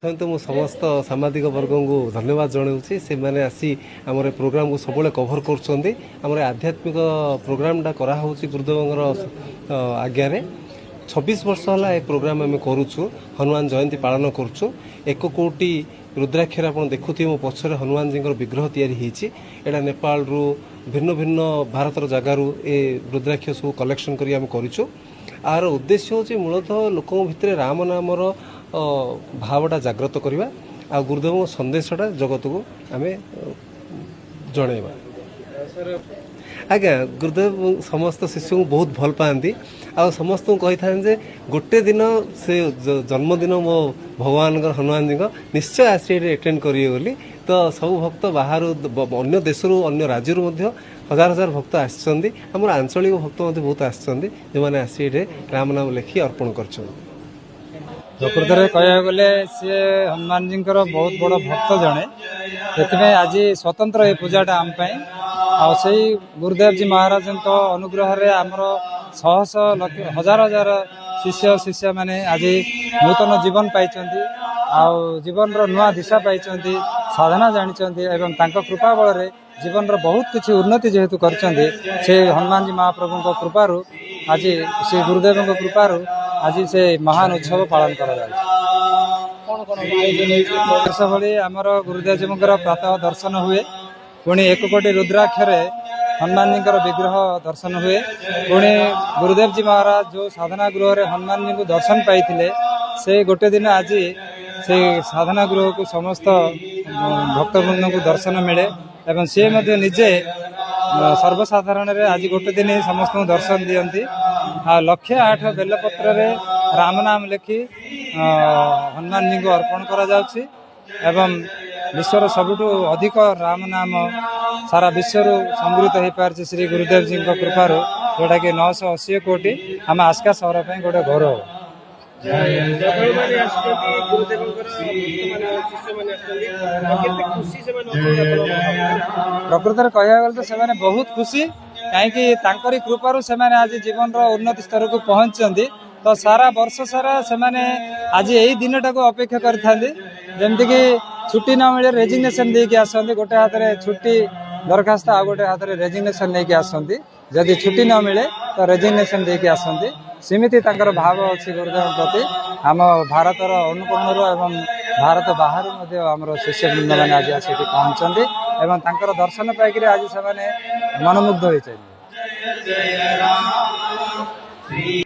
तो मु समस्त सामाजिक वर्ग को धन्यवाद जनाऊँगी से मैंने आसी आम प्रोग्राम को सब कभर कर आध्यात्मिक प्रोग्रामटा कराऊँ गुरुदेव आज्ञा 26 वर्ष है प्रोग्राम आम करुचु हनुमान जयंती पालन करुचु 1 कोटी रुद्राक्षर आप देखुए मो पछरे हनुमान जी विग्रह या नेपाल रु भिन्न भिन्न भारतर जगार ए रुद्राक्ष सब कलेक्शन करूँ आर उद्देश्य हूँ मूलतः लोकों भितर राम नामर भावटा जाग्रत करवा आ गुरुदेव संदेशटा जगत को आम जनइबा। आज्ञा गुरुदेव समस्त शिशु को बहुत भल पाती आ समस्त कही था गोटे दिन से जन्मदिन मो भगवान हनुमान जी निश्चय आसी एटेंड करेंगे बोली तो सब भक्त बाहर अन्य देश अन्य राज्य हजार हजार भक्त आमर आंचलिक भक्त बहुत आसने आसी राम नाम लेखि अर्पण कर प्रकृत में कह गले सी हनुमान जी बहुत बड़ भक्त जड़े से आज स्वतंत्र ये पूजाटा आम आई गुरुदेव जी महाराज अनुग्रह आमर शह शह हजार हजार शिष्य शिष्य माने आज नूतन जीवन पाई जीवन नुआ दिशा पाई साधना जानी एवं कृपा बल जीवन बहुत किसी उन्नति जेहेतु कर हनुमान जी महाप्रभु कृपार आज श्री गुरुदेव कृपार आज से महान उत्सव पालन वर्ष भली आमर गुरुदेव जी प्रातः दर्शन हुए पुणी 1 कोटी रुद्राक्षर हनुमान जी विग्रह दर्शन हुए पुणी गुरुदेव जी महाराज जो साधना गृह रे हनुमान जी को दर्शन पाई से गोटे दिन आज से साधना गृह को समस्त भक्तवृंद को दर्शन मिले एवं सी निजे सर्वसाधारण रे आज गोटे दिन समस्त दर्शन दियंती 108 बेलपत्र रे राम नाम लेखि हनुमान जी को अर्पण करा जाउछि एवं विश्वर सबुठु अधिक राम नाम सारा विश्व संगृहित हो पार श्री गुरुदेव जी कृपार जोटा कि 980 कोटी आम आस्का सहर पर गोटे घर प्रकृत में कह गले तो से बहुत खुशी कहीं कृपार से आज जीवन उन्नति स्तर को पहुंचती तो सारा वर्ष सारा से आज यही दिन टाक अपेक्षा करमती कि छुट्टी न मिले रेजिग्नेशन देके आसती गोटे हाथ में छुट्टी दरखास्त आ गोटे हाथ में रेजिग्नेशन लेके आसती जदि छुट्टी न मिले तो रेजिग्नेशन देके आसती सेमिति भाव अच्छी गुरुदेव प्रति आम भारतर अनुकोणर एवं भारत बाहर आमर शिष्यवृंद मैंने आज आसी पहुंचती एवं दर्शन पाई आज से मनमुग्ध होती।